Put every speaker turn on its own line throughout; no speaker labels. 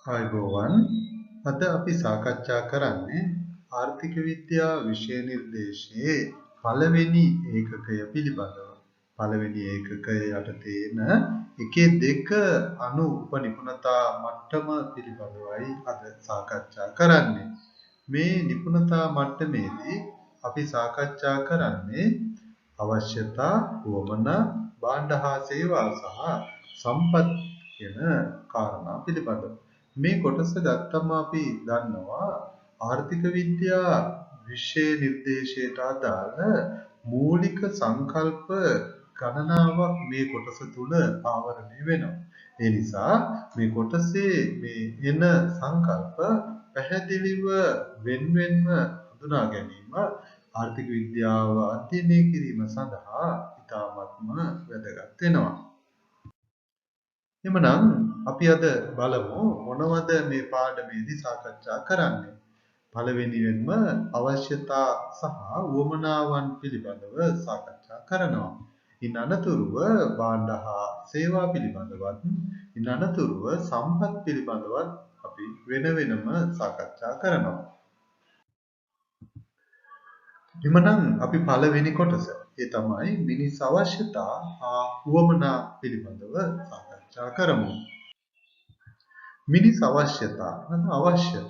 ආයුබෝවන් අද අපි සාකච්ඡා කරන්නේ ආර්ථික විද්‍යා විෂය නිර්දේශයේ පළවෙනි ඒකකය පිළිබඳව. පළවෙනි ඒකකය යටතේ එන එකේ දෙක අණු උපනිපුණතා මට්ටම පිළිබඳවයි අද සාකච්ඡා කරන්නේ. මේ නිපුණතා මට්ටමේදී අපි සාකච්ඡා කරන්නේ අවශ්‍යතා, උවමනා, භාණ්ඩ හා සේවා සහ සම්පත් කියන කාරණා පිළිබඳව. මේ කොටස ගත්තම අපි දන්නවා ආර්ථික විද්‍යා විෂය නිර්දේශයට අදාළ මූලික සංකල්ප ගණනාවක් මේ කොටස තුල ආවරණය වෙනවා. ඒ නිසා මේ කොටසේ මේ එන සංකල්ප පැහැදිලිව වෙන්වෙන්ව හඳුනා ගැනීම ආර්ථික විද්‍යාව අධ්‍යයනය කිරීම සඳහා ඉතාමත්ම වැදගත් වෙනවා. එමනම් අපි අද බලමු මොනවද මේ පාඩමේදී සාකච්ඡා කරන්නේ. පළවෙනියෙන්ම අවශ්‍යතා සහ උවමනාවන් පිළිබඳව සාකච්ඡා කරනවා. ඉන් අනතුරුව භාණ්ඩ හා සේවා පිළිබඳවත්, ඉන් අනතුරුව සම්පත් පිළිබඳවත් අපි වෙන වෙනම සාකච්ඡා කරනවා. එමනම් අපි පළවෙනි කොටස ඒ තමයි මිනිස් අවශ්‍යතා හා උවමනා පිළිබඳව සාකච්ඡා කරමු. මිනිස් අවශ්‍යතා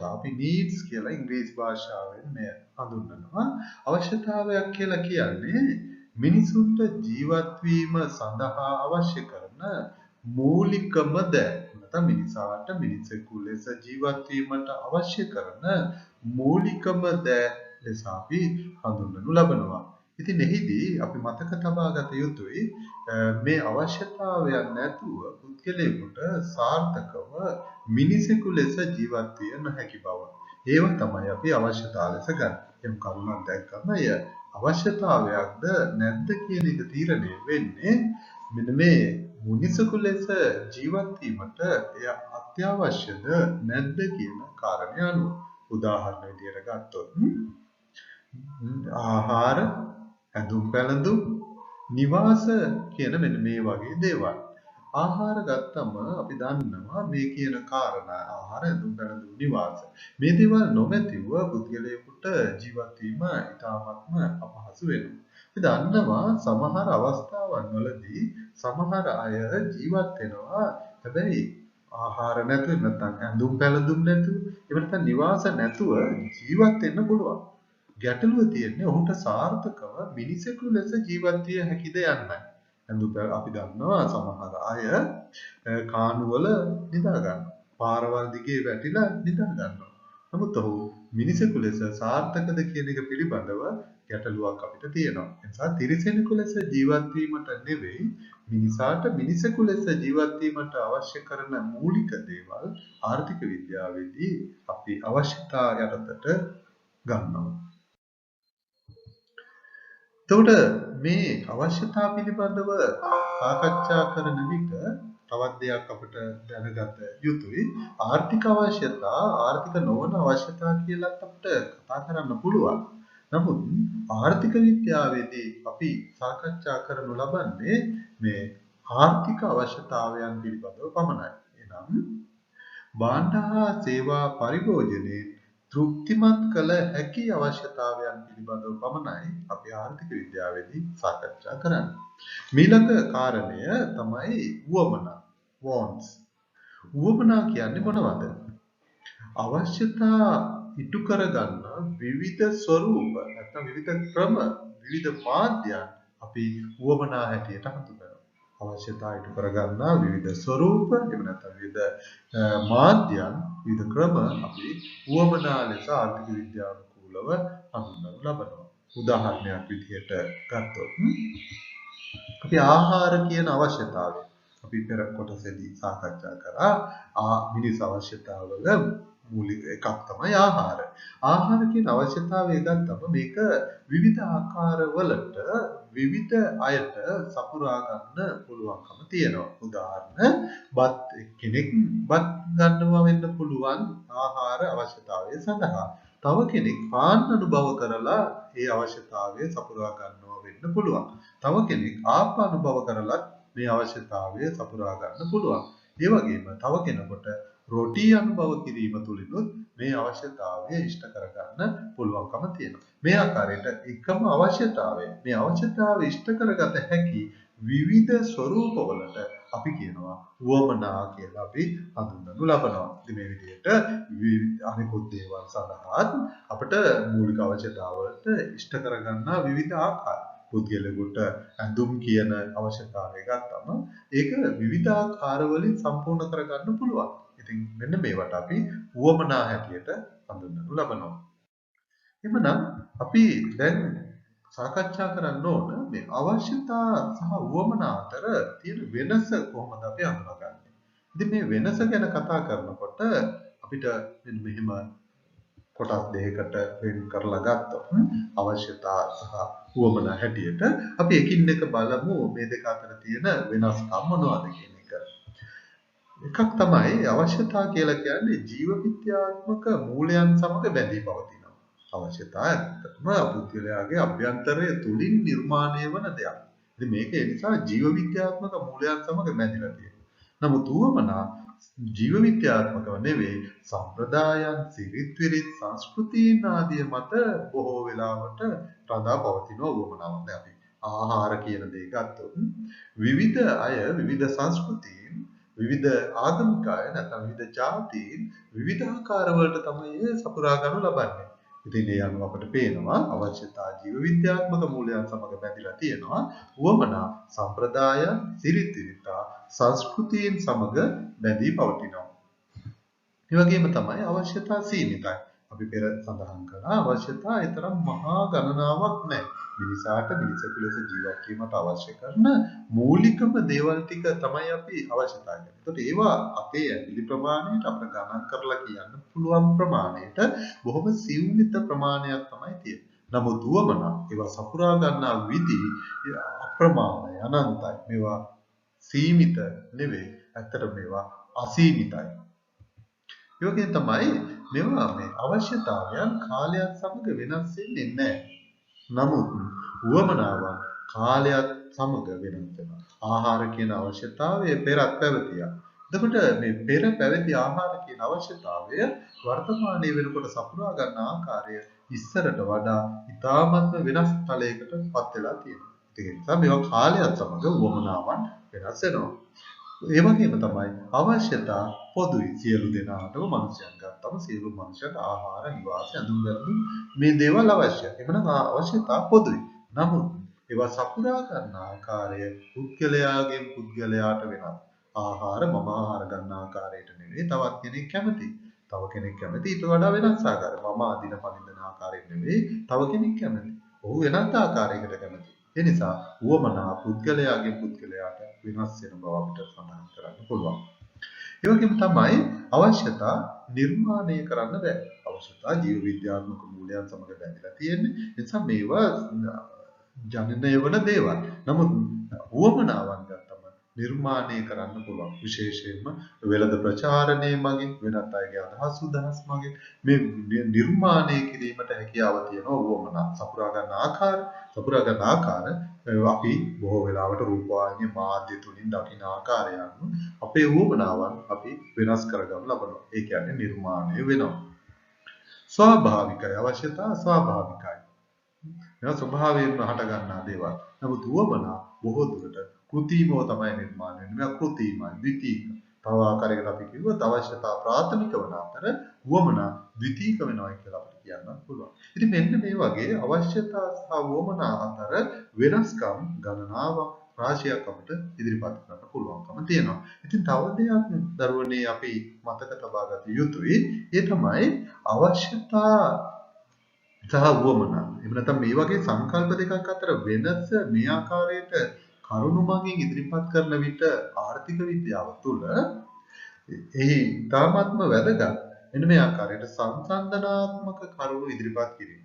අපි needs කියලා ඉංග්‍රීසි භාෂාවෙන් මෙය හඳුන්වනවා. අවශ්‍යතාවයක් කියලා කියන්නේ මිනිසුන්ට ජීවත් වීම සඳහා අවශ්‍ය කරන මූලිකම දෑ. නැත්නම් මිනිසාට මිනිසෙකු ලෙස ජීවත් වීමට අවශ්‍ය කරන මූලිකම දෑ ලෙස අපි හඳුන්වනු ලබනවා. ඉතින් එහිදී අපි මතක තබා ගත යුතුයි මේ අවශ්‍යතාවයන් නැතුව පුද්ගලයෙකුට සාර්ථකව මිනිසෙකු ලෙස ජීවත් විය නොහැකි බව. ඒව තමයි අපි අවශ්‍යතාව ලෙස ගන්න. යම් කරුණක් දැක්කම එය අවශ්‍යතාවයක්ද නැද්ද කියන එක තීරණය වෙන්නේ මෙන්න මේ මිනිසෙකු ලෙස ජීවත් වීමට එය අත්‍යවශ්‍යද නැද්ද කියන කාරණය අනුව. උදාහරණ විදියට ගත්තොත් ආහාර, ඇඳුම් පැළඳුම්, නිවාස කියන මෙන්න මේ වගේ දේවල්. ආහාර ගත්තම අපි දන්නවා මේ කියන කාරණා ආහාර, ඇඳුම් පැළඳුම්, නිවාස. මේ දේවල් නොමැතිව පුද්ගලයෙකුට ජීවත් වීම ඉතාමත්ම අපහසු වෙනවා. අපි දන්නවා සමහර අවස්ථාවන් වලදී සමහර අය ජීවත් වෙනවා හැබැයි ආහාර නැතුව නැත්නම් ඇඳුම් පැළඳුම් නැතුව එහෙම නැත්නම් නිවාස නැතුව ජීවත් වෙන්න පුළුවන්. ගැටලුව තියෙන්නේ ඔහුට සාර්ථකව මිනිසෙකු ලෙස ජීවත් විය හැකිද යන්නයි. අපි දන්නවා සමහර අය කානුවල නිදා ගන්නවා. පාරවල් දිගේ වැටිලා නිදා ගන්නවා. නමුත් ඔහු මිනිසෙකු ලෙස සාර්ථකද කියන එක පිළිබඳව ගැටලුවක් අපිට තියෙනවා. ඒ නිසා තිරිසනෙකු ලෙස ජීවත් වීමට නෙවෙයි මිනිසාට මිනිසෙකු ලෙස ජීවත් වීමට අවශ්‍ය කරන මූලික දේවල් ආර්ථික විද්‍යාවේදී අපි අවශ්‍යතා යටතට ගන්නවා. එතකොට මේ අවශ්‍යතා පිළිබඳව සාකච්ඡා කරන විට තවත් දෙයක් අපිට දැනගත යුතුයි. ආර්ථික අවශ්‍යතා, ආර්ථික නොවන අවශ්‍යතා කියලාත් අපිට කතා කරන්න පුළුවන්. නමුත් ආර්ථික විද්‍යාවේදී අපි සාකච්ඡා කරනු ලබන්නේ මේ ආර්ථික අවශ්‍යතාවයන් පිළිබඳව පමණයි. එනම් භාණ්ඩ හා සේවා පරිභෝජනයේ තෘප්තිමත් කළ හැකි අවශ්‍යතාවයන් පිළිබඳව පමණයි අපි ආර්ථික විද්‍යාවේදී සාකච්ඡා කරන්නේ. ඊළඟ කාරණය තමයි උවමනා wants. උවමනා කියන්නේ මොනවද? අවශ්‍යතා ඉටු කරගන්න විවිධ ස්වරූප නැත්නම් විවිධ ක්‍රම විවිධ මාධ්‍යයන් අපි උවමනා හැටියට හඳුන්වනවා. අවශ්‍යතා ඉටු කරගන්නා විවිධ ස්වරූප එහෙම නැත්නම් විවිධ මාධ්‍යයන් විවිධ ක්‍රම අපි උවමනා ලෙස ආර්ථික විද්‍යානුකූලව හඳුන්වනු ලබනවා. උදාහරණයක් විදිහට ගත්තොත් අපි ආහාර කියන අවශ්‍යතාවය අපි පෙර කොටසේදී සාකච්ඡා කරා මිනිස් අවශ්‍යතාවල මූලික එකක් තමයි ආහාර. ආහාර කියන අවශ්‍යතාවය ගත්තම මේක විවිධ ආකාරවලට විවිධ අයට සපුරා ගන්න පුළුවන්කම තියෙනවා. උදාහරණ බත් කෙනෙක් බත් ගන්නවා වෙන්න පුළුවන් ආහාර අවශ්‍යතාවය සඳහා. තව කෙනෙක් පාන් අනුභව කරලා ඒ අවශ්‍යතාවය සපුරා ගන්නවා වෙන්න පුළුවන්. තව කෙනෙක් ආප අනුභව කරලා මේ අවශ්‍යතාවය සපුරා ගන්න පුළුවන්. ඒ වගේම තව කෙනෙකුට රොටි අනුභව කිරීම තුළිනුත් මේ අවශ්‍යතාවය ඉෂ්ට කරගන්න පුළුවන්කම තියෙනවා. මේ ආකාරයට එකම අවශ්‍යතාවය මේ අවශ්‍යතාවය ඉෂ්ට කරගත හැකි විවිධ ස්වરૂපවලට අපි කියනවා වමනා කියලා අපි හඳුන්වනු ලබනවා. ඉතින් මේ විදිහට අනිකුත් දේවල් සඳහාත් අපිට මූලික අවශ්‍යතාවලට ඉෂ්ට කරගන්නා විවිධ ආකාර. පුද්ගලයාට ඇඳුම් කියන අවශ්‍යතාවය ගත්තම ඒක විවිධ ආකාර වලින් සම්පූර්ණ කරගන්න පුළුවන්. ඉතින් මෙන්න මේවට අපි වමනා හැටියට හඳුන්වනු ලබනවා. එhmenan අපි දැන් සාකච්ඡා කරන්න ඕන මේ අවශ්‍යතා සහ වමනා අතර තියෙන වෙනස කොහොමද අපි හඳුනාගන්නේ. ඉතින් මේ වෙනස ගැන කතා කරනකොට අපිට මෙන්න මෙහෙම කොටස් දෙකකට වෙන් කරලා ගත්තොත් අවශ්‍යතා සහ වමනා හැටියට අපි එකින් එක බලමු මේ දෙක අතර තියෙන වෙනස්කම් මොනවද කියන එක. එකක් තමයි අවශ්‍යතා කියලා කියන්නේ ජීව විද්‍යාත්මක මූලයන් සමග බැඳී පවතිනවා. අවශ්‍යතා ඇත්තටම පුද්ගලයාගේ අභ්‍යන්තරය තුලින් නිර්මාණය වන දෙයක්. ඉතින් මේක ඒ නිසා ජීව විද්‍යාත්මක මූලයන් සමග බැඳිලා තියෙනවා. නමුත් වමනා ජීව විද්‍යාත්මකව නෙවෙයි සම්ප්‍රදායන් සිරිත් විරිත් සංස්කෘතීන් ආදිය මත බොහෝ වෙලාවට රඳා පවතින වමනාවක්. අපි ආහාර කියන දේ ගත්තොත් විවිධ අය විවිධ සංස්කෘතීන් විවිධ ආගමික අය නැත්නම් විවිධ ජාතීන් විවිධ ආකාර වලට තමයි සපුරා ගන්නු ලබන්නේ. ඉතින් ඒ අනුව අපට පේනවා අවශ්‍යතා ජීව විද්‍යාත්මක මූලයන් සමග බැඳිලා තියෙනවා. වමනා සම්ප්‍රදාය සිරිත් විරිත් සංස්කෘතීන් සමග බැඳී පවතිනවා. ඒ වගේම තමයි අවශ්‍යතා සීමිතයි. අපි පෙර සඳහන් කළා අවශ්‍යතා ඊතරම් මහා ගණනාවක් නැහැ. මිනිසාට මිනිසෙකු ලෙස ජීවත් වීමට අවශ්‍ය කරන මූලිකම දේවල් ටික තමයි අපි අවශ්‍යතා කරන්නේ. ඒකට ඒවා අපේ ඇඟිලි ප්‍රමාණයට අපිට ගණන් කරලා කියන්න පුළුවන් ප්‍රමාණයට බොහොම සීමිත ප්‍රමාණයක් තමයි තියෙන්නේ. නමුත් වමනා ඒවා සපුරා ගන්නා විදි අප්‍රමාණයි අනන්තයි. මේවා සීමිත නෙවෙයි. ඇත්තට මේවා අසීමිතයි. ඒ වගේම තමයි මේවා මේ අවශ්‍යතාවයන් කාලයත් සමග වෙනස් වෙන්නේ නැහැ. නමුත් වමනාවන් කාලයත් සමග වෙනස් වෙනවා. ආහාර කියන අවශ්‍යතාවය පෙරත් පැවතියා. එතකොට මේ පෙර පැවති ආහාර කියන අවශ්‍යතාවය වර්තමානයේ වෙනකොට සපුරා ගන්න ආකාරය ඉස්සරට වඩා ඉතාමත්ම වෙනස් තලයකට පත් වෙලා තියෙනවා. ඒ නිසා මේවා කාලයත් සමග වමනාවන් වෙනස් වෙනවා. ඒ වගේම තමයි අවශ්‍යතා පොදුයි සියලු දෙනාටම මනුෂ්‍යයන් ගත්තම සියලු මනුෂ්‍යයන්ට ආහාර නිවාස ඇඳුම් බැලඳුම් මේ දේවල් අවශ්‍යයි. එමනම් අවශ්‍යතා පොදුයි. නමුත් ඒවා සපුරා ගන්න ආකාරය පුද්ගලයාගෙන් පුද්ගලයාට වෙනස්. ආහාර මම ආහාර ගන්න ආකාරයට නෙවෙයි තවත් කෙනෙක් කැමති. තව කෙනෙක් කැමති ඊට වඩා වෙනස් ආකාරයක්. මම අදින පනින්න ආකාරයෙන් නෙවෙයි තව කෙනෙක් කැමති. ඔහු වෙනත් ආකාරයකට කැමති. ඒ නිසා වමනා පුද්ගලයාගෙන් පුද්ගලයාට වෙනස් වෙන බව අපිට සඳහන් කරන්න පුළුවන්. ඒ වගේම තමයි අවශ්‍යතා නිර්මාණය කරන්න බෑ. අවශ්‍යතා ජීව විද්‍යාත්මක මූලයන් සමග බැඳිලා තියෙන්නේ. ඒ නිසා මේවා ජනනය වන දේවල්. නමුත් වමනාවන් ගත්තම නිර්මාණය කරන්න පුළුවන්. විශේෂයෙන්ම වෙළඳ ප්‍රචාරණයේ මගින් වෙනත් අයගේ අදහස් උදහස් මගින් මේ නිර්මාණය කිරීමට හැකියාව තියෙනවා වමනා. සපුරා ගන්න ආකාර අපි බොහෝ වෙලාවට රූපවාහිනී මාධ්‍ය තුලින් දකින ආකාරය අනුව අපේ වමනාවන් අපි වෙනස් කරගන්න ලබනවා. ඒ කියන්නේ නිර්මාණය වෙනවා. ස්වාභාවිකයි අවශ්‍යතා ස්වාභාවිකයි. මේවා ස්වභාවයෙන්ම හට ගන්නා දේවල්. නමුත් වමනා බොහෝ දුරට කෘතිමව තමයි නිර්මාණය වෙන්නේ. මේවා කෘතිමයි, ද්විතීක. තව ආකාරයකට අපි කිව්වොත් අවශ්‍යතා ප්‍රාථමික වන අතර වමනා ද්විතීක වෙනවා කියලා අපිට කියන්න පුළුවන්. ඉතින් මෙන්න මේ වගේ අවශ්‍යතා සහ වමනා අතර වෙනස්කම් ගණනාවක් රාශියක් අපිට ඉදිරිපත් කරන්න පුළුවන්කම තියෙනවා. ඉතින් තව දෙයක් දරුවනේ අපි මතක තබා ගත යුතුයි. ඒ තමයි අවශ්‍යතා සහ වමනා. එහෙම නැත්නම් මේ වගේ සංකල්ප දෙකක් අතර වෙනස මේ ආකාරයට කරුණු මගින් ඉදිරිපත් කරන විට ආර්ථික විද්‍යාව තුළ එහි තාමත්ම වැදගත් මෙන්න මේ ආකාරයට සංසන්දනාත්මක කරුණු ඉදිරිපත් කිරීම.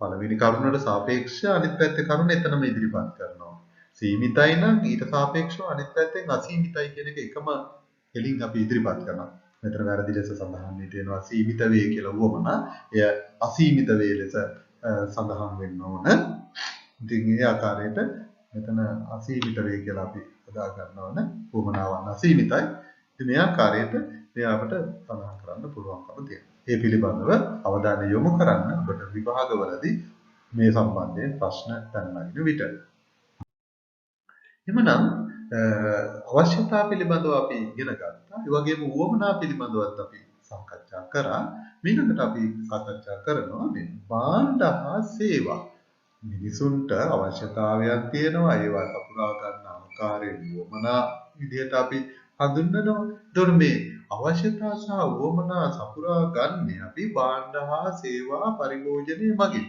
පළවෙනි කරුණට සාපේක්ෂව අනිත් පැත්තේ කරුණ එතනම ඉදිරිපත් කරනවා. සීමිතයි නම් ඊට සාපේක්ෂව අනිත් පැත්තෙන් අසීමිතයි කියන එක එකම එලින් අපි ඉදිරිපත් කරනවා. මෙතන වැරදි ලෙස සඳහන් වෙනවා සීමිත වේ කියලා වුවමනා එය අසීමිත වේ ලෙස සඳහන් වෙන්න ඕන. ඉතින් ඒ ආකාරයට මෙතන අසීමිත වේ කියලා අපි හදා ගන්න ඕන. වුවමනාවන් අසීමිතයි. ඉතින් මේ ආකාරයට මේ අපිට සඳහන් කරන්න පුළුවන්කම තියෙනවා. ඒ පිළිබඳව අවධානය යොමු කරන්න ඔබට විභාගවලදී මේ සම්බන්ධයෙන් ප්‍රශ්න පැන විට. එමනම් අවශ්‍යතා පිළිබඳව අපි ඉගෙන ගත්තා. ඒ වගේම උවමනා පිළිබඳවත් අපි සාකච්ඡා කරා. ඊළඟට අපි සාකච්ඡා කරනවා මේ භාණ්ඩ හා සේවා. මිනිසුන්ට අවශ්‍යතාවයක් තියෙනවා. ඒවා සපුරා ගන්න ආකාරයේ උවමනා විදිහට අපි හඳුන්වනවා. ඒතකොට මේ අවශ්‍යතා සහ උවමනා සපුරා ගන්න අපි භාණ්ඩ හා සේවා පරිභෝජනයේ මගින්.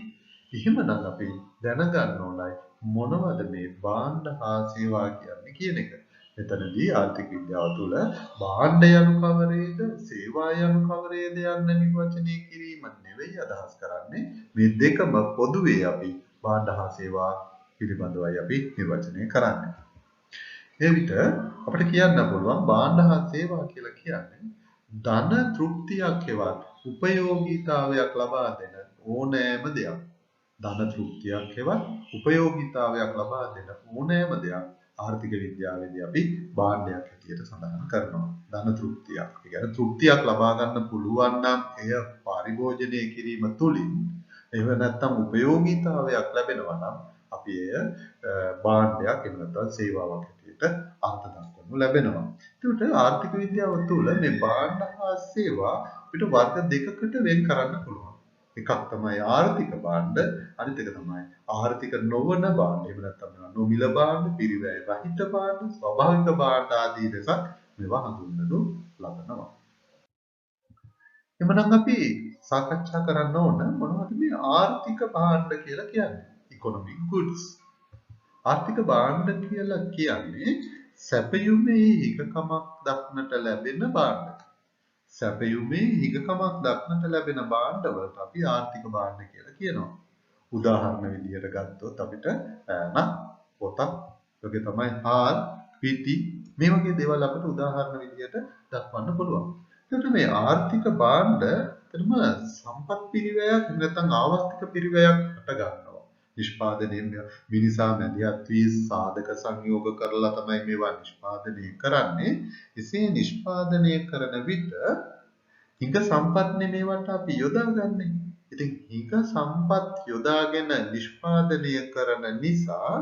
එහෙමනම් අපි දැනගන්න ඕනයි මොනවද මේ භාණ්ඩ හා සේවා කියන්නේ කියන එක. මෙතනදී ආර්ථික විද්‍යාව තුළ භාණ්ඩ යනු කවරේද, සේවා යනු කවරේද යන්න නිර්වචනය කිරීම නෙවෙයි අදහස් කරන්නේ. මේ දෙකම පොදුවේ අපි භාණ්ඩ හා සේවා පිළිබඳවයි අපි නිර්වචනය කරන්නේ. ඒ විට අපිට කියන්න පුළුවන් භාණ්ඩ හා සේවා කියලා කියන්නේ ධන තෘප්තියක් හෙවත් උපයෝගීතාවයක් ලබා දෙන ඕනෑම දෙයක්. ධන තෘප්තියක් හෙවත් උපයෝගීතාවයක් ලබා දෙන ඕනෑම දෙයක් ආර්ථික විද්‍යාවේදී අපි භාණ්ඩයක් හැටියට සඳහන් කරනවා. ධන තෘප්තියක්. ඒ කියන්නේ තෘප්තියක් ලබා ගන්න පුළුවන් නම් එය පරිභෝජනය කිරීම තුළින් එහෙම නැත්නම් උපයෝගීතාවයක් ලැබෙනවා නම් අපි එය භාණ්ඩයක් එහෙම නැත්නම් සේවාවක් හැටියට අර්ථ දක්වනු ලැබෙනවා. ඒකට ආර්ථික විද්‍යාව තුළ මේ භාණ්ඩ හා සේවා අපිට වර්ග දෙකකට වෙන් කරන්න පුළුවන්. එකක් තමයි ආර්ථික භාණ්ඩ, අනිත් එක තමයි ආර්ථික නොවන භාණ්ඩ. එහෙම නැත්නම් නොමිල භාණ්ඩ, පිරිවැය රහිත භාණ්ඩ, ස්වභාවික භාණ්ඩ ආදී දෙකක් මේවා හඳුන්වනු ලබනවා. එමනම් අපි සාකච්ඡා කරන්න ඕන මොනවද මේ ආර්ථික භාණ්ඩ කියලා කියන්නේ? Economic goods. ආර්ථික භාණ්ඩ කියලා කියන්නේ සැපයුමේ හිගකමක් දක්නට ලැබෙන භාණ්ඩ. සැපයුමේ හිගකමක් දක්නට ලැබෙන භාණ්ඩවලට අපි ආර්ථික භාණ්ඩ කියලා කියනවා. උදාහරණ විදිහට ගත්තොත් අපිට පෑනක්, පොතක්, වගේ තමයි හාල්, පිටි මේ වගේ දේවල් අපිට උදාහරණ විදිහට දක්වන්න පුළුවන්. එතකොට මේ ආර්ථික භාණ්ඩ එතනම සම්පත් පිරිවැයක් නැත්නම් ආවස්තික පිරිවැයක් හට ගන්නවා. නිෂ්පාදනයේ මිනිසා මැදිහත් වී සාධක සංයෝග කරලා තමයි මේවා නිෂ්පාදනය කරන්නේ. එසේ නිෂ්පාදනය කරන විට හිඟ සම්පත්නේ මේවට අපි යොදාගන්නේ. ඉතින් හිඟ සම්පත් යොදාගෙන නිෂ්පාදනය කරන නිසා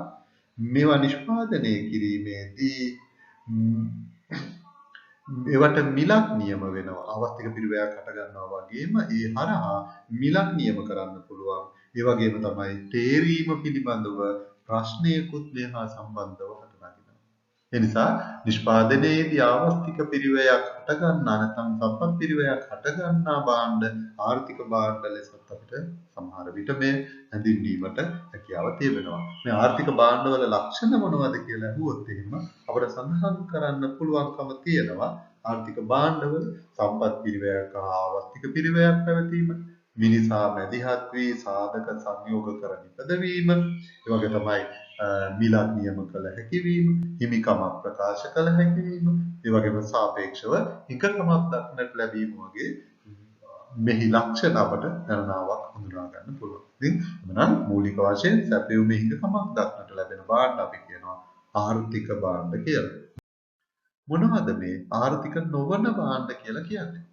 මේවා නිෂ්පාදනය කිරීමේදී ඒවට මිලක් නියම වෙනවා. ආවස්තික පිරිවැයක් හට ගන්නවා වගේම ඒ හරහා මිලක් නියම කරන්න පුළුවන්. ඒ වගේම තමයි තේරීම පිළිබඳව ප්‍රශ්නයකුත් මේ හා සම්බන්ධව හටනගිනවා. ඒ නිසා නිෂ්පාදනයේදී ආවස්තික පිරිවැයක් හට ගන්නා නැත්නම් සම්පත් පිරිවැයක් හට ගන්නා භාණ්ඩ ආර්ථික භාණ්ඩ ලෙසත් අපිට සමහර විට මේ හැඳින්වීමට හැකියාව තියෙනවා. මේ ආර්ථික භාණ්ඩවල ලක්ෂණ මොනවද කියලා අහුවොත් එහෙම අපිට සඳහන් කරන්න පුළුවන්කම තියෙනවා. ආර්ථික භාණ්ඩවල සම්පත් පිරිවැයක් හා ආවස්තික පිරිවැයක් පැවතීම, මිනිසා මැදිහත් වී සාධක සංයෝග කර නිපදවීම, ඒ වගේ තමයි මිලක් නියම කළ හැකි වීම, හිමිකමක් ප්‍රකාශ කළ හැකි වීම, ඒ වගේම සාපේක්ෂව හිඟකමක් දක්නට ලැබීම වගේ මෙහි ලක්ෂණ අපට ගණනාවක් හඳුනා ගන්න පුළුවන්. ඉතින් එමනම් මූලික වශයෙන් සැපයුමේ හිඟකමක් දක්නට ලැබෙන භාණ්ඩ අපි කියනවා ආර්ථික භාණ්ඩ කියලා. මොනවද මේ ආර්ථික නොවන භාණ්ඩ කියලා කියන්නේ?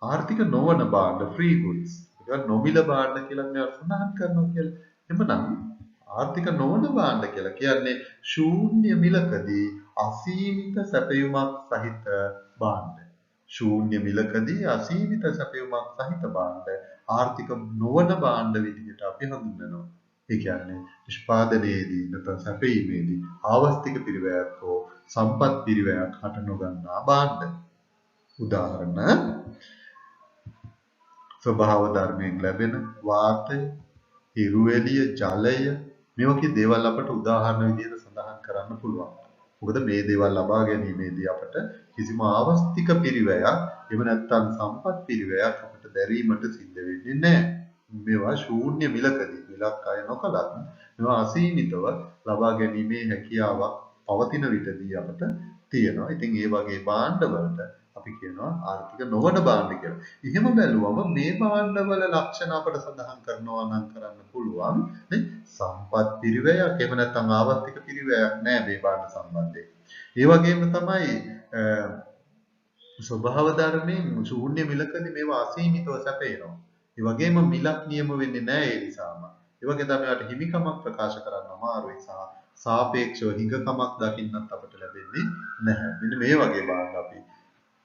ආර්ථික නොවන භාණ්ඩ free goods. ඒක නොමිල භාණ්ඩ කියලා මේවා සඳහන් කරනවා කියලා. එමනම් ආර්ථික නොවන භාණ්ඩ කියලා කියන්නේ ශූන්‍ය මිලකදී අසීමිත සැපයුමක් සහිත භාණ්ඩ. ශූන්‍ය මිලකදී අසීමිත සැපයුමක් සහිත භාණ්ඩ ආර්ථික නොවන භාණ්ඩ විදිහට අපි හඳුන්වනවා. ඒ කියන්නේ නිෂ්පාදනයේදී නැත්නම් සැපයීමේදී ආවස්තික පිරිවැයක් හෝ සම්පත් පිරිවැයක් හට නොගන්නා භාණ්ඩ. උදාහරණ ස්වභාව ධර්මයෙන් ලැබෙන වාතය, හිරු එළිය, ජලය මේ වගේ දේවල් අපට උදාහරණ විදිහට සඳහන් කරන්න පුළුවන්. මොකද මේ දේවල් ලබා ගැනීමේදී අපට කිසිම ආවස්තික පිරිවැයක් එහෙම නැත්නම් සම්පත් පිරිවැයක් අපට දැරීමට සිද්ධ වෙන්නේ නැහැ. මේවා ශූන්‍ය මිලකදී මිලක් අය නොකලත් මේවා අසීමිතව ලබා ගැනීමේ හැකියාවක් පවතින විටදී අපට තියෙනවා. ඉතින් ඒ වගේ භාණ්ඩවලට අපි කියනවා ආර්ථික නොවන භාණ්ඩ කියලා. එහෙම බැලුවම මේ භාණ්ඩවල ලක්ෂණ අපට සඳහන් කරනවා නම් කරන්න පුළුවන් නේ සම්පත් පිරිවැයක් එහෙම නැත්නම් ආවර්තික පිරිවැයක් නෑ මේ භාණ්ඩ සම්බන්ධයෙන්. ඒ වගේම තමයි ස්වභාව ධර්මයෙන් ශූන්‍ය මිලකදී මේවා අසීමිතව සැපේනවා. ඒ වගේම මිලක් නියම වෙන්නේ නැහැ ඒ නිසාම. ඒ වගේ තමයි ඒවට හිමිකමක් ප්‍රකාශ කරන්න අමාරුයි සහ සාපේක්ෂව හිඟකමක් දකින්නත් අපිට ලැබෙන්නේ නැහැ. මෙන්න මේ වගේ භාණ්ඩ අපි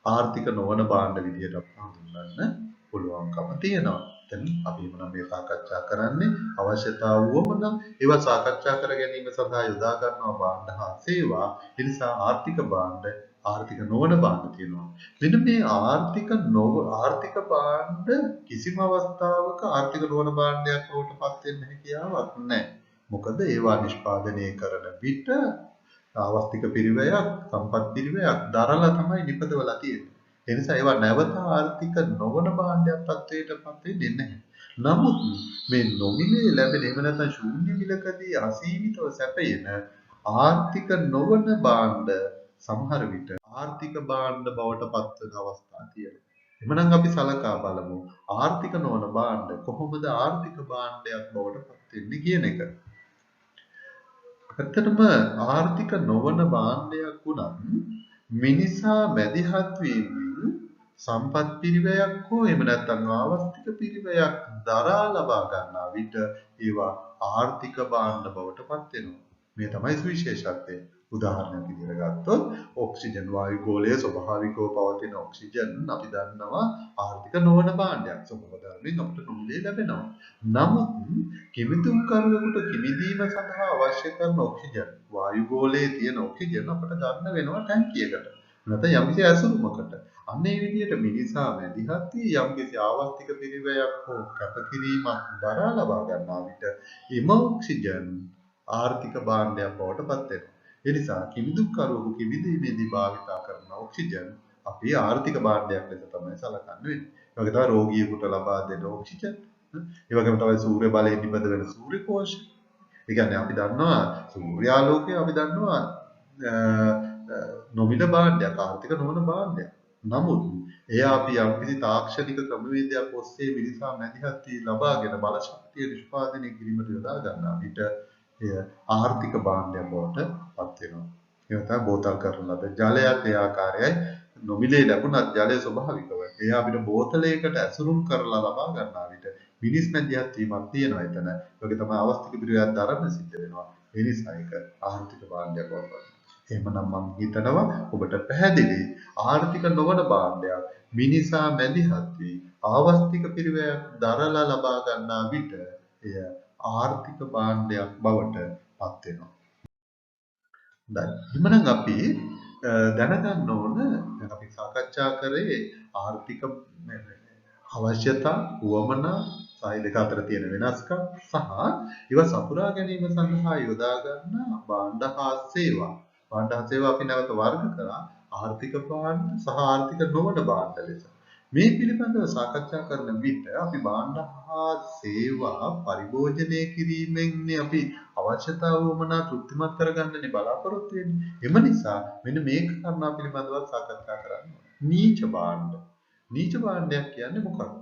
ආර්ථික නොවන භාණ්ඩ විදියට හඳුන්වන්න පුළුවන්කම තියෙනවා. දැන් අපි මොනවා මේ සාකච්ඡා කරන්නේ අවශ්‍යතාව වුවම ඒවා සාකච්ඡා කර ගැනීම සඳහා යොදා ගන්නවා භාණ්ඩ හා සේවා. ඒ නිසා ආර්ථික භාණ්ඩ ආර්ථික නොවන භාණ්ඩ තියෙනවා. මෙන්න මේ ආර්ථික භාණ්ඩ කිසිම අවස්ථාවක ආර්ථික නොවන භාණ්ඩයක් බවට පත් වෙන්න හැකියාවක් නැහැ. මොකද ඒවා නිෂ්පාදනය කරන විට ආවස්තික පිරිවැයක් සම්පත් පිරිවැයක් දරලා තමයි නිපදවලා තියෙන්නේ. ඒ නිසා ඒවා නැවත ආර්ථික නොවන භාණ්ඩයක් තත්වයටපත් වෙන්නේ නැහැ. නමුත් මේ නොමිලේ ලැබෙන එහෙම නැත්නම් ශූන්‍ය මිලකදී අසීමිතව සැපයෙන ආර්ථික නොවන භාණ්ඩ සමහර විට ආර්ථික භාණ්ඩ බවට පත්වන අවස්ථා තියෙනවා. එhmenan අපි සලකා බලමු ආර්ථික නොවන භාණ්ඩ කොහොමද ආර්ථික භාණ්ඩයක් බවට පත් වෙන්නේ කියන එක. ඇත්තටම ආර්ථික නොවන භාණ්ඩයක් වුණත් මිනිසා මැදිහත් වීමෙන් සම්පත් පිරිවැයක් හෝ එහෙම නැත්නම් ආවස්තික පිරිවැයක් දරා ලබා ගන්නා විට ඒවා ආර්ථික භාණ්ඩ බවට පත් වෙනවා. මේ තමයි සුවිශේෂත්වය. උදාහරණයක් විදිහට ගත්තොත් ඔක්සිජන් වායු ගෝලයේ ස්වභාවිකව පවතින ඔක්සිජන් අපි දන්නවා ආර්ථික නොවන භාණ්ඩයක්. ස්වභාව ධර්මයෙන් අපිට නොමිලේ ලැබෙනවා. නමුත් කිමිදුම් කරුවෙකුට කිමිදීම සඳහා අවශ්‍ය කරන ඔක්සිජන් වායු ගෝලයේ තියෙන ඔක්සිජන් අපට ගන්න වෙනවා ටැංකියකට. නැත්නම් යම්කිසි ඇසුරුමකට. අන්න ඒ විදිහට මිනිසා මැදිහත් වී යම්කිසි ආවස්තික පිරිවැයක් හෝ කැපකිරීමක් දරා ලබා ගන්නා විට එම ඔක්සිජන් ආර්ථික භාණ්ඩයක් බවට පත් වෙනවා. ඒ නිසා කිමිදුම් කරුවෙකු කිමිදීමේදී භාවිතා කරන ඔක්සිජන් අපි ආර්ථික භාණ්ඩයක් ලෙස තමයි සලකන්නේ වෙන්නේ. ඒ වගේ තමයි රෝගියෙකුට ලබා දෙන ඔක්සිජන්. ඒ වගේම තමයි සූර්ය බලයෙන් නිපද වෙන සූර්ය කෝෂ. ඒ කියන්නේ අපි දන්නවා සූර්යාලෝකය අපි දන්නවා නොමිල භාණ්ඩයක් ආර්ථික නොවන භාණ්ඩයක්. නමුත් එය අපි යම්කිසි තාක්ෂණික ක්‍රමවේදයක් ඔස්සේ මිනිසා මැදිහත් වී ලබාගෙන බල ශක්තිය නිෂ්පාදනය කිරීමට යොදා ගන්නා විට එය ආර්ථික භාණ්ඩයක් බවට පත් වෙනවා. ඒ තමයි බෝතල් කරන ලද ජලයක් ඒ ආකාරයයි නොමිලේ ලැබුණත් ජලය ස්වභාවිකව ඒ අපිට බෝතලයකට ඇසුරුම් කරලා ලබා ගන්නා විට මිනිස් මැදිහත් වීමක් තියෙනවා එතන. ඒකේ තමයි අවස්තික පිළිවෙලක් දරන්න සිද්ධ වෙනවා. ඒ නිසා ඒක ආර්ථික භාණ්ඩයක් වගේ. එහෙමනම් මම හිතනවා ඔබට පැහැදිලි ආර්ථික නොවන භාණ්ඩයක් මිනිසා මැදිහත් වී ආවස්තික පිළිවෙලක් දරලා ලබා ගන්නා විට එය ආර්ථික භාණ්ඩයක් බවට පත් වෙනවා. දැන් එහෙනම් අපි දැනගන්න ඕන දැන් අපි සාකච්ඡා කරේ ආර්ථික අවශ්‍යතා වමනා සායි දෙක අතර තියෙන වෙනස්කම් සහ ඒවා සපුරා ගැනීම සඳහා යොදා ගන්න භාණ්ඩ හා සේවා. භාණ්ඩ හා සේවා අපි නැවත වර්ග කරා ආර්ථික භාණ්ඩ සහ ආර්ථික නොවන භාණ්ඩ ලෙස. මේ පිළිබඳව සාකච්ඡා කරන විට අපි භාණ්ඩ හා සේවා පරිභෝජනය කිරීමෙන්නේ අපි අවශ්‍යතාව වමනා තෘප්තිමත් කරගන්නනේ බලාපොරොත්තු වෙන්නේ. එම නිසා මෙන්න මේක කරනා පිළිබඳව සාකච්ඡා කරන්න ඕනේ. නීච භාණ්ඩ. නීච භාණ්ඩයක් කියන්නේ මොකක්ද?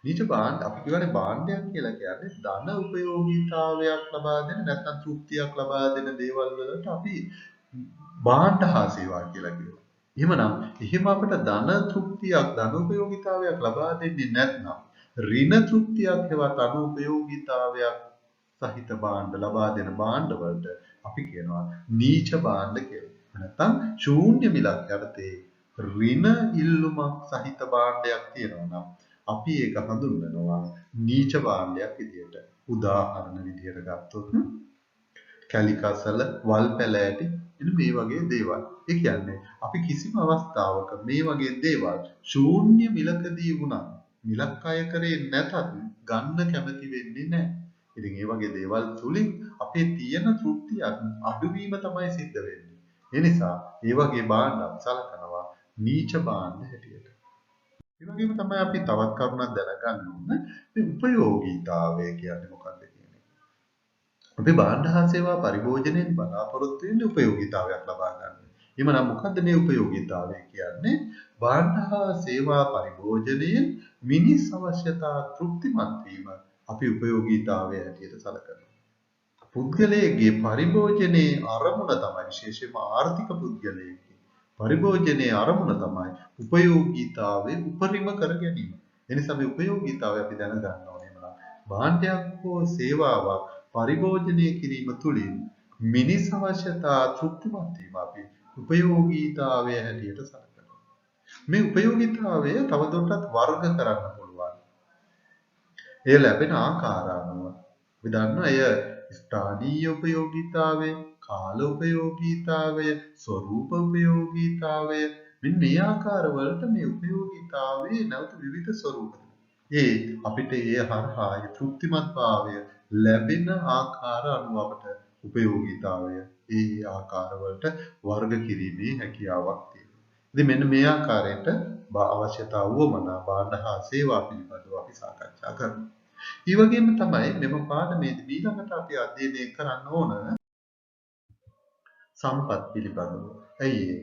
නීච භාණ්ඩ අපි කියන්නේ භාණ්ඩයක් කියලා කියන්නේ ධන උපයෝගීතාවයක් ලබා දෙන නැත්නම් තෘප්තියක් ලබා දෙන දේවල් වලට අපි භාණ්ඩ හා සේවා කියලා කියනවා. එහෙමනම් එහෙම අපිට ධන තෘප්තියක් ධන උපයෝගීතාවයක් ලබා දෙන්නේ නැත්නම් ඍණ තෘප්තියක් හෙවත් ධන උපයෝගීතාවයක් සහිත භාණ්ඩ ලබා දෙන භාණ්ඩ වලට අපි කියනවා නීච භාණ්ඩ කියලා. නැත්නම් ශූන්‍ය මිලක් යටතේ ඍණ ඉල්ලුමක් සහිත භාණ්ඩයක් තියෙනවා නම් අපි ඒක හඳුන්වනවා නීච භාණ්ඩයක් විදියට. උදාහරණ විදියට ගත්තොත් කැලිකසල වල් පැලෑටි එන මේ වගේ දේවල්. ඒ කියන්නේ අපි කිසිම අවස්ථාවක මේ වගේ දේවල් ශූන්‍ය මිලකදී වුණා මිලක් අය කරේ නැතත් ගන්න කැමති වෙන්නේ නැහැ. ඉතින් මේ වගේ දේවල් තුලින් අපේ තියෙන තෘප්තිය අඩුවීම තමයි සිද්ධ වෙන්නේ. ඒ නිසා මේ වගේ භාණ්ඩ සලකනවා නීච භාණ්ඩ හැටියට. ඒ වගේම තමයි අපි තවත් කරුණක් දැනගන්න ඕන මේ උපයෝගීතාවය කියන්නේ මොකක්ද කියන එක. අපි භාණ්ඩ හා සේවා පරිභෝජනයෙන් බලාපොරොත්තු වෙන්නේ උපයෝගීතාවයක් ලබා ගන්න. එhmenan මොකද්ද මේ උපයෝගීතාවය කියන්නේ? භාණ්ඩ හා සේවා පරිභෝජනයෙන් මිනිස් අවශ්‍යතා තෘප්තිමත් වීම අපි උපයෝගීතාවය හැටියට සැලකනවා. පුද්ගලයේ පරිභෝජනයේ අරමුණ තමයි විශේෂයෙන්ම ආර්ථික පුද්ගලයේ පරිභෝජනයේ අරමුණ තමයි උපයෝගීතාවයේ උපරිම කර ගැනීම. එනිසා මේ උපයෝගීතාවය අපි දැනගන්න ඕනේ නේද? භාණ්ඩයක් හෝ සේවාවක් පරිභෝජනය කිරීම තුළින් මිනිස් අවශ්‍යතා තෘප්තිමත් වීම අපි උපයෝගීතාවය හැටියට සැලකනවා. මේ උපයෝගීතාවය තවදුරටත් වර්ග කරන්න පුළුවන්. එය ලැබෙන ආකාර අනුව අපි දන්නවා එය ස්ථානීය උපයෝගීතාවය, කාල උපයෝගීතාවය, ස්වરૂප උපයෝගීතාවය මෙන්න මේ ආකාරවලට මේ උපයෝගීතාවයේ නැවත විවිධ ස්වરૂප. ඒ අපිට ඒ හරහා තෘප්තිමත් භාවය ලැබෙන ආකාර අනුව අපට උපයෝගීතාවය ඒ ආකාරවලට වර්ග කිරීමේ හැකියාවක් තියෙනවා. ඉතින් මෙන්න මේ ආකාරයට අවශ්‍යතා වුවමනා භාණ්ඩ හා සේවා පිළිබඳව අපි සාකච්ඡා කරනවා. ඒ වගේම තමයි මෙම පාඩමේදී ඊළඟට අපි අධ්‍යයනය කරන්න ඕන සම්පත් පිළිබඳව. ඇයි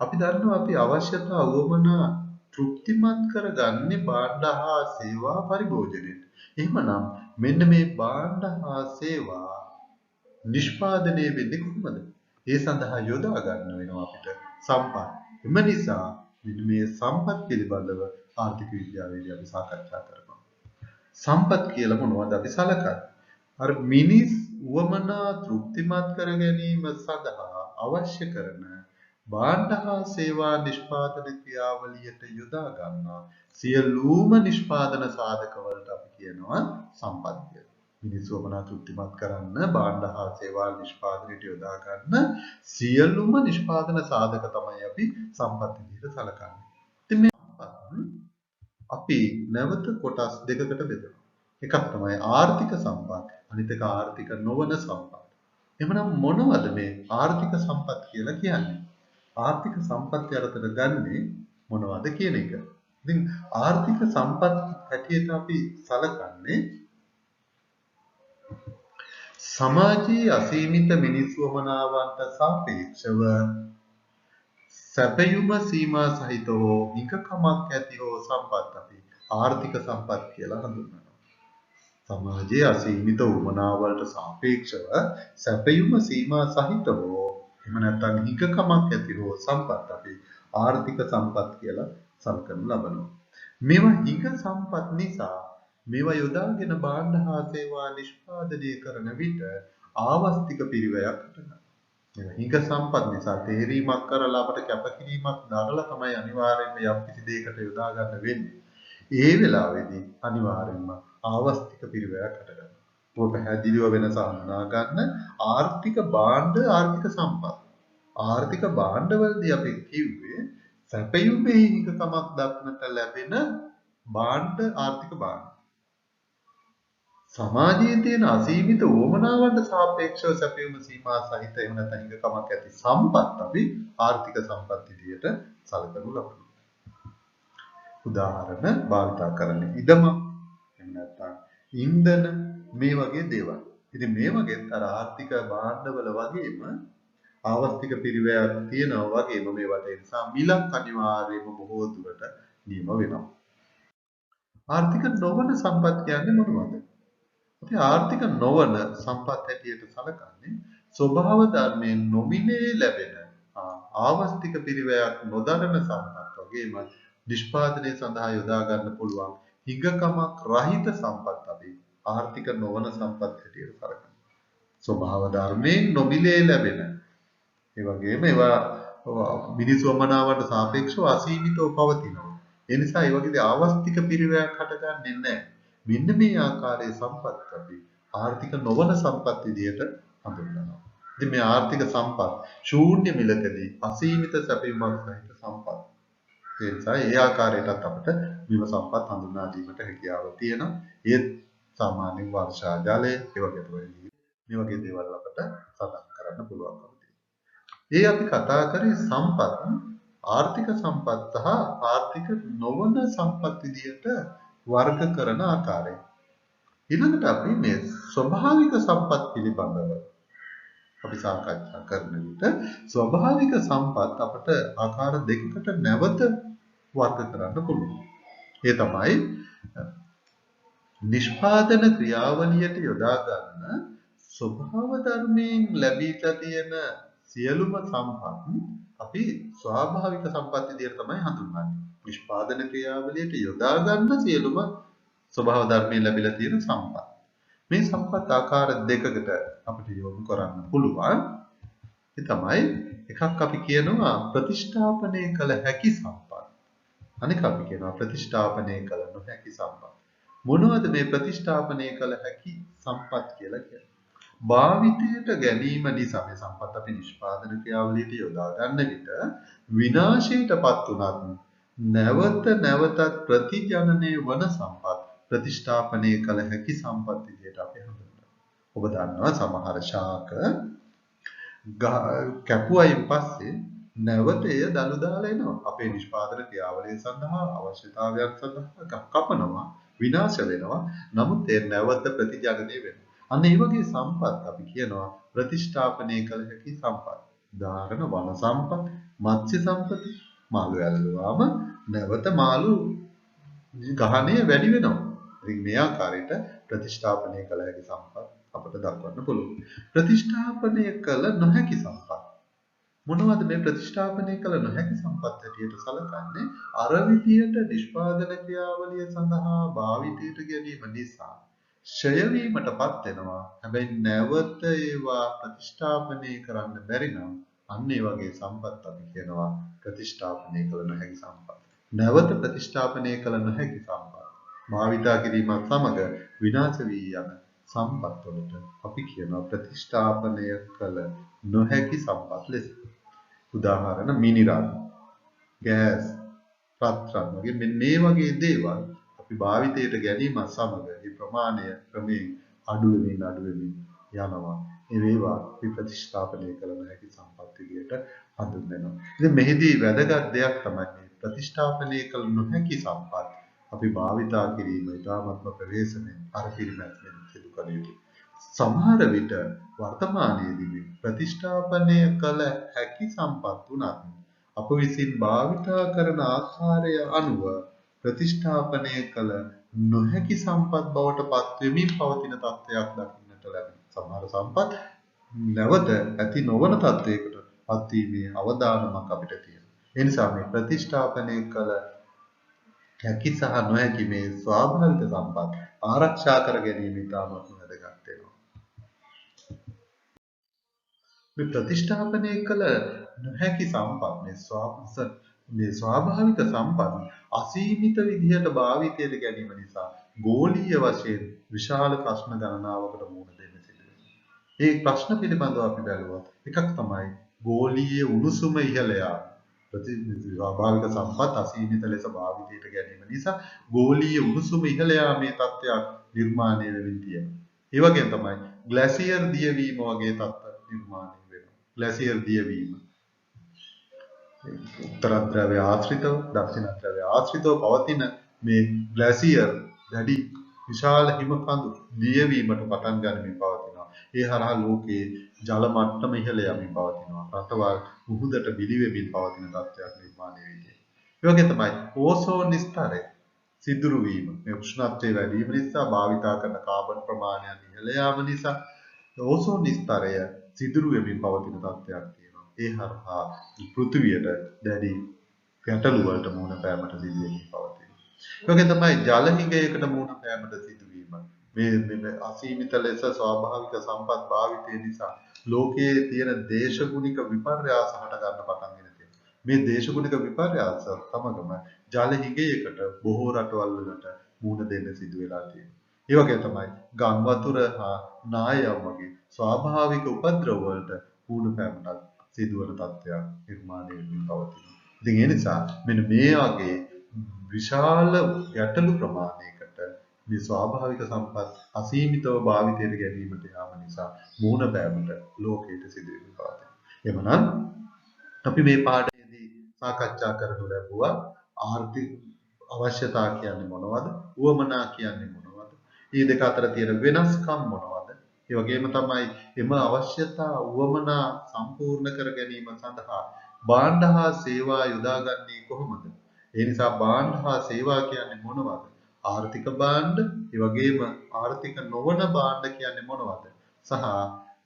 අපි දන්නවා අපි අවශ්‍යතා වුවමනා තෘප්තිමත් කරගන්නේ භාණ්ඩ හා සේවා පරිභෝජනයෙන්. එහෙමනම් මෙන්න මේ භාණ්ඩ හා සේවා නිෂ්පාදනය වෙන්නේ කොහොමද? ඒ සඳහා යොදා ගන්න වෙනවා අපිට සම්පත්. එම නිසා මේ සම්පත් පිළිබඳව ආර්ථික විද්‍යාවේදී අපි සාකච්ඡා කරනවා. සම්පත් කියලා මොනවද අපි සලකන්නේ? අර මිනිස් උවමනා තෘප්තිමත් කර ගැනීම සඳහා අවශ්‍ය කරන භාණ්ඩ හා සේවා නිෂ්පාදන ක්‍රියාවලියට යොදා ගන්නා සියලුම නිෂ්පාදන සාධක වලට අපි කියනවා සම්පත් කියලා. මිනිස් උවමනා තෘප්තිමත් කරන්න භාණ්ඩ හා සේවා නිෂ්පාදනයට යොදා ගන්න සියලුම නිෂ්පාදන සාධක තමයි අපි සම්පත් විදිහට සලකන්නේ. ඉතින් මේ සම්පත් අපි නැවත කොටස් දෙකකට බෙදනවා. එකක් තමයි ආර්ථික සම්පත්, අනිත් එක ආර්ථික නොවන සම්පත්. එහෙනම් මොනවද මේ ආර්ථික සම්පත් කියලා කියන්නේ? ආර්ථික සම්පත් යටතට ගන්නේ මොනවද කියන එක. ඉතින් ආර්ථික සම්පත් හැටියට අපි සලකන්නේ සමාජයේ අසීමිත මිනිස් වමනාවන්ට සාපේක්ෂව සැපයුම සීමා සහිත හෝ නිකකමක් ඇති හෝ සම්පත් අපි ආර්ථික සම්පත් කියලා හඳුන්වනවා. සමාජයේ අසීමිත වමනාවලට සාපේක්ෂව සැපයුම සීමා සහිත හෝ එහෙම නැත්නම් නිකකමක් ඇති හෝ සම්පත් අපි ආර්ථික සම්පත් කියලා සලකනු ලබනවා. මේවා හිඟ සම්පත් නිසා මේවා යොදාගෙන භාණ්ඩ හා සේවා නිෂ්පාදනය කරන විට ආවස්තික පිරිවැයක් හටගන්නවා. හිඟ සම්පත් නිසා තේරීමක් කරලා අපට කැපකිරීමක් දරලා තමයි අනිවාර්යයෙන්ම යම් කිසි දෙයකට යොදා ගන්න වෙන්නේ. ඒ වෙලාවේදී අනිවාර්යයෙන්ම ආවස්තික පිරිවැයක් හටගන්නවා. ඔබ පැහැදිලිව වෙනස හඳුනා ගන්න ආර්ථික භාණ්ඩ ආර්ථික සම්පත්. ආර්ථික භාණ්ඩවලදී අපි කිව්වේ සැපයුමේ හිඟකමක් දක්නට ලැබෙන භාණ්ඩ ආර්ථික භාණ්ඩ. සමාජයේ තියෙන අසීමිත වමනාවන්ට සාපේක්ෂව සැපයුම සීමා සහිත එහෙම නැත්නම් හිඟකමක් ඇති සම්පත් අපි ආර්ථික සම්පත් විදියට සැලකනු ලබනවා. උදාහරණ භාවිතා කරන්නේ ඉදම එහෙම නැත්නම් ඉන්ධන මේ වගේ දේවල්. ඉතින් මේ වගේ අර ආර්ථික භාණ්ඩවල වගේම ආවස්තික පිරිවැයක් තියෙනවා වගේම මේවට ඒ නිසා මිලක් අනිවාර්යයෙන්ම බොහෝ දුරට නියම වෙනවා. ආර්ථික නොවන සම්පත් කියන්නේ මොනවද? අපි ආර්ථික නොවන සම්පත් හැටියට සැලකන්නේ ස්වභාව ධර්මයෙන් නොමිලේ ලැබෙන ආවස්තික පිරිවැයක් නොදරන සම්පත් වගේම නිෂ්පාදනය සඳහා යොදා ගන්න පුළුවන් හිඟකමක් රහිත සම්පත් අපි ආර්ථික නොවන සම්පත් හැටියට සැලකනවා. ස්වභාව ධර්මයෙන් නොමිලේ ලැබෙන ඒ වගේම ඒවා මිනිස් වමනාවට සාපේක්ෂව අසීමිතව පවතිනවා. ඒ නිසා ඒ වගේ ආවස්තික පිරිවැයක් හටගන්නේ නැහැ. මෙන්න මේ ආකාරයේ සම්පත් අපි ආර්ථික නොවන සම්පත් විදියට හඳුන්වනවා. ඉතින් මේ ආර්ථික සම්පත් ශූන්‍ය මිලකදී අසීමිත සැපයීමක් සහිත සම්පත්. ඒ නිසා ඒ ආකාරයටත් අපිට විම සම්පත් හඳුන්වා දීමට හැකියාව තියෙනවා. ඒ සාමාන්‍ය වර්ෂා ජලය ඒ වගේ මේ වගේ දේවල් අපිට සඳහන් කරන්න පුළුවන්කම තියෙනවා. ඒ අපි කතා කරේ සම්පත් ආර්ථික සම්පත් සහ ආර්ථික නොවන සම්පත් විදියට වර්ග කරන ආකාරය. ඊළඟට අපි මේ ස්වභාවික සම්පත් පිළිබඳව අපි සාකච්ඡා කරන විට ස්වභාවික සම්පත් අපට ආකාර දෙකකට නැවත වර්ග කරන්න පුළුවන්. ඒ තමයි නිෂ්පාදන ක්‍රියාවලියට යොදා ගන්න ස්වභාව ධර්මයෙන් ලැබීලා තියෙන සියලුම සම්පත් අපි ස්වාභාවික සම්පත් විදියට තමයි හඳුන්වන්නේ. නිෂ්පාදන ක්‍රියාවලියට යොදා ගන්න සියලුම ස්වභාව ධර්මයෙන් ලැබිලා තියෙන සම්පත්. මේ සම්පත් ආකාර දෙකකට අපිට යොමු කරන්න පුළුවන්. ඒ තමයි එකක් අපි කියනවා ප්‍රතිෂ්ඨාපනය කළ හැකි සම්පත්. අනික අපි කියනවා ප්‍රතිෂ්ඨාපනය කළ නොහැකි සම්පත්. මොනවද මේ ප්‍රතිෂ්ඨාපනය කළ හැකි සම්පත් කියලා කියන්නේ? භාවිතයට ගැනීම නිසා මේ සම්පත් අපි නිෂ්පාදන ක්‍රියාවලියට යොදා ගන්න විට විනාශයටපත් උනත් නැවත නැවතත් ප්‍රතිජනනය වන සම්පත් ප්‍රතිෂ්ඨාපනය කළ හැකි සම්පත් විදියට අපි හඳුන්වනවා. ඔබ දන්නවා සමහර ශාක කැපුවයින් පස්සේ නැවත එය දළු දාලා එනවා. අපේ නිෂ්පාදන ක්‍රියාවලිය සඳහා අවශ්‍යතාවයන් සඳහා කපනවා, විනාශ වෙනවා. නමුත් ඒ නැවත ප්‍රතිජනනය වෙනවා. අන්න ඒ වගේ සම්පත් අපි කියනවා ප්‍රතිෂ්ඨාපනය කළ හැකි සම්පත්. උදාහරණ වන සම්පත්, මත්ස්‍ය සම්පත, මාළු ඇල්ලුවාම නැවත මාළු ගහණය වැඩි වෙනවා. ඉතින් මේ ආකාරයට ප්‍රතිෂ්ඨාපනය කළ හැකි සම්පත් අපට දක්වන්න පුළුවන්. ප්‍රතිෂ්ඨාපනය කළ නොහැකි සම්පත්. මොනවද මේ ප්‍රතිෂ්ඨාපනය කළ නොහැකි සම්පත් හැටියට සැලකන්නේ? අර විදියට නිෂ්පාදන ක්‍රියාවලිය සඳහා භාවිතයට ගැනීම නිසා ක්ෂය වීමටපත් වෙනවා. හැබැයි නැවත ඒවා ප්‍රතිෂ්ඨාපනය කරන්න බැරි නම් අන්න ඒ වගේ සම්පත් අපි කියනවා ප්‍රතිෂ්ඨාපනය කළ නොහැකි සම්පත්. නැවත ප්‍රතිෂ්ඨාපනය කළ නොහැකි සම්පත්. භාවිතා කිරීමත් සමග විනාශ වී යන සම්පත් වලට අපි කියනවා ප්‍රතිෂ්ඨාපනය කළ නොහැකි සම්පත් ලෙස. උදාහරණ මිනිරාල්, ගෑස්, පත්‍රන් වගේ මෙන්න මේ වගේ දේවල් අපි භාවිතයට ගැනීමත් සමග මේ ප්‍රමාණය ක්‍රමයෙන් අඩු වෙමින් යනවා. ඒවා අපි ප්‍රතිස්ථාපනය කළ නොහැකි සම්පත් විදියට හඳුන්වනවා. ඉතින් මෙහිදී වැදගත් දෙයක් තමයි මේ ප්‍රතිස්ථාපනය කළ නොහැකි සම්පත් අපි භාවිතා කිරීම ඉතාමත්ම ප්‍රවේශමෙන් පරිපිරිමැස්මෙන් සිදු කළ යුතුයි. සමහර විට වර්තමානයේදී ප්‍රතිස්ථාපනය කළ හැකි සම්පත් උනත් අප විසින් භාවිතා කරන ආකාරය අනුව ප්‍රතිස්ථාපනය කළ නොහැකි සම්පත් බවට පත්වෙමින් පවතින තත්ත්වයක් දකින්නට ලැබෙනවා. සමහර සම්පත් නැවත ඇති නොවන තත්ත්වයකට පත්වීමේ අවදානමක් අපිට තියෙනවා. ඒ නිසා මේ ප්‍රතිස්ථාපනය කළ හැකි සහ නොහැකි මේ ස්වාභාවික සම්පත් ආරක්ෂා කර ගැනීම ඉතාමත් වැදගත් වෙනවා. මේ ප්‍රතිස්ථාපනය කළ නොහැකි සම්පත් මේ ස්වාභාවික සම්පත් අසීමිත විදිහට භාවිතයට ගැනීම නිසා ගෝලීය වශයෙන් විශාල ප්‍රශ්න ගණනාවකට මුහුණ දෙන්න සිදු වෙනවා. ඒ ප්‍රශ්න පිළිබඳව අපි බැලුවොත් එකක් තමයි ගෝලීය උණුසුම ඉහළ යාම. ස්වාභාවික සම්පත් අසීමිත ලෙස භාවිතයට ගැනීම නිසා ගෝලීය උණුසුම ඉහළ යාමේ තත්ත්වයක් නිර්මාණය වෙමින් තියෙනවා. ඒ වගේම තමයි ග්ලැසියර් දියවීම වගේ තත්ත්ව නිර්මාණය වෙනවා. ග්ලැසියර් දියවීම උත්තර ද්‍රව්‍ය ආශ්‍රිතව දක්ෂිණ ද්‍රව්‍ය ආශ්‍රිතව පවතින මේ ග්ලැසියර් දැඩි විශාල හිම කඳු දියවීමට පටන් ගනිමින් පවතිනවා. ඒ හරහා ලෝකයේ ජල මට්ටම ඉහළ යමින් පවතිනවා. රටවල් මුහුදට බිලි වෙමින් පවතින තත්ත්වයක් නිර්මාණය වෙන්නේ. ඒ වගේ තමයි ඕසෝන් ස්තරය සිදුරු වීම. මේ උෂ්ණත්වයේ වැඩි වීම නිසා භාවිතා කරන කාබන් ප්‍රමාණයන් ඉහළ යාම නිසා ඕසෝන් ස්තරය සිදුරු වෙමින් පවතින තත්ත්වයක් තියෙනවා. ඒ හරහා පෘථිවියට දැඩි ගැටලු වලට මුහුණ පෑමට සිදු වෙමින් පවතිනවා. ඒ වගේ තමයි ජල හිඟයකට මුහුණ පෑමට සිදුවීම. මේ අසීමිත ලෙස ස්වාභාවික සම්පත් භාවිතය නිසා ලෝකයේ තියෙන දේශගුණික විපර්යාස හට ගන්න පටන් ගෙන මේ දේශගුණික විපර්යාස තමගම ජල හිඟයකට බොහෝ රටවල් වලට මුහුණ දෙන්න සිදු වෙලා තියෙනවා. ඒ වගේ තමයි ගම් වතුර හා නායම් වගේ ස්වාභාවික උපද්‍රව වලට මුහුණ පෑමට සිදුවන තත්ත්වයක් නිර්මාණය වෙමින් පවතිනවා. ඉතින් ඒ නිසා මෙන්න මේ වගේ විශාල ගැටලු ප්‍රමාණයකට මේ ස්වාභාවික සම්පත් අසීමිතව භාවිතයට ගැනීමට යාම නිසා මුහුණ පෑමට ලෝකයට සිදු වෙමින් පවතිනවා. එමනම් අපි මේ පාඩයේදී සාකච්ඡා කරනු ලැබුවා ආර්ථික අවශ්‍යතා කියන්නේ මොනවද? උවමනා කියන්නේ මොනවද? මේ දෙක අතර තියෙන වෙනස්කම් මොනවද? ඒ වගේම තමයි එම අවශ්‍යතා උවමනා සම්පූර්ණ කර ගැනීම සඳහා භාණ්ඩ හා සේවා යොදාගන්නේ කොහොමද? ඒ නිසා භාණ්ඩ හා සේවා කියන්නේ මොනවද? ආර්ථික භාණ්ඩ, ඒ වගේම ආර්ථික නොවන භාණ්ඩ කියන්නේ මොනවද? සහ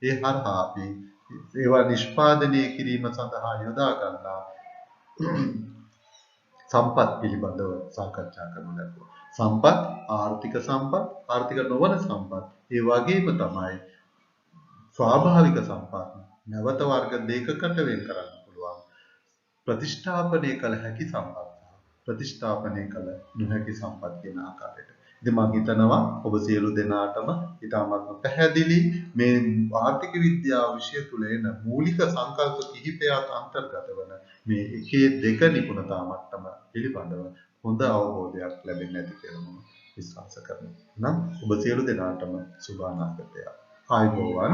ඒ හරහා අපි ඒවා නිෂ්පාදනය කිරීම සඳහා යොදා ගන්නා සම්පත් පිළිබඳව සාකච්ඡා කරනු ලැබුවා. සම්පත්, ආර්ථික සම්පත්, ආර්ථික නොවන සම්පත්, ඒ වගේම තමයි ස්වාභාවික සම්පත් නැවත වර්ග දෙකකට වෙන් කරන්න පුළුවන්. ප්‍රතිෂ්ඨාපනය කළ හැකි සම්පත් සහ ප්‍රතිෂ්ඨාපනය කළ නොහැකි සම්පත් කියන ආකාරයට. ඉතින් මම හිතනවා ඔබ සියලු දෙනාටම ඊටමත්ම පැහැදිලි මේ ආර්ථික විද්‍යාව විෂය තුළ එන මූලික සංකල්ප කිහිපයක් අන්තර්ගත වන මේ එකේ දෙක නිපුණතා මට්ටම පිළිබඳව හොඳ අවබෝධයක් ලැබෙන්න ඇති කියලා මම විශ්වාස කරනවා. නම් ඔබ සියලු දෙනාටම සුබ අනාගතයක්. ආයුබෝවන්.